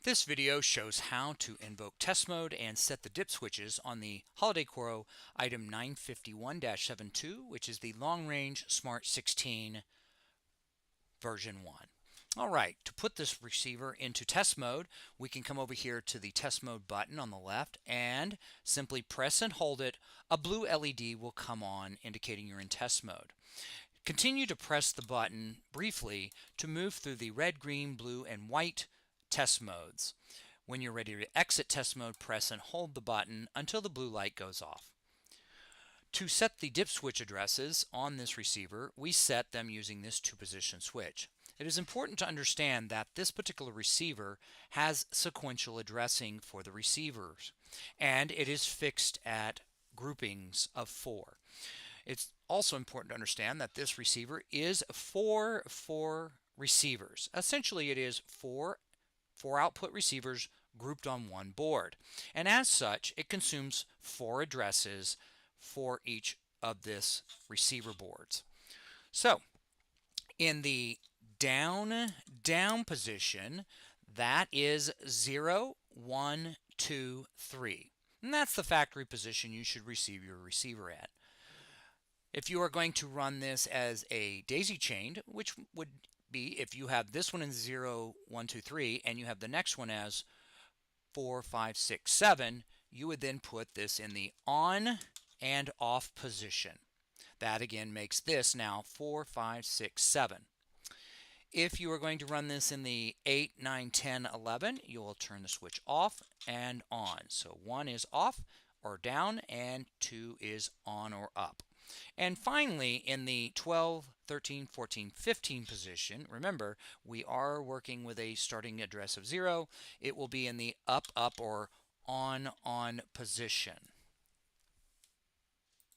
This video shows how to invoke test mode and set the dip switches on the HolidayCoro item 951-72, which is the Long Range Smart 16 version 1. Alright, to put this receiver into test mode, we can come over here to the test mode button on the left and simply press and hold it. A blue LED will come on indicating you're in test mode. Continue to press the button briefly to move through the red, green, blue, and white test modes. When you're ready to exit test mode, press and hold the button until the blue light goes off. To set the dip switch addresses on this receiver, we set them using this two-position switch. It is important to understand that this particular receiver has sequential addressing for the receivers, and it is fixed at groupings of 4. It's also important to understand that this receiver is for 4 receivers. Essentially, it is four output receivers grouped on one board, and as such it consumes 4 addresses for each of this receiver boards. So in the down position, that is 0, 1, 2, 3, and that's the factory position you should receive your receiver at. If you are going to run this as a daisy chained, which would be if you have this one in 0, 1, 2, 3, and you have the next one as 4, 5, 6, 7, you would then put this in the on and off position. That again makes this now 4, 5, 6, 7. If you are going to run this in the 8, 9, 10, 11, you will turn the switch off and on. So 1 is off or down and 2 is on or up. And finally, in the 12, 13, 14, 15 position, remember, we are working with a starting address of 0. It will be in the up or on position.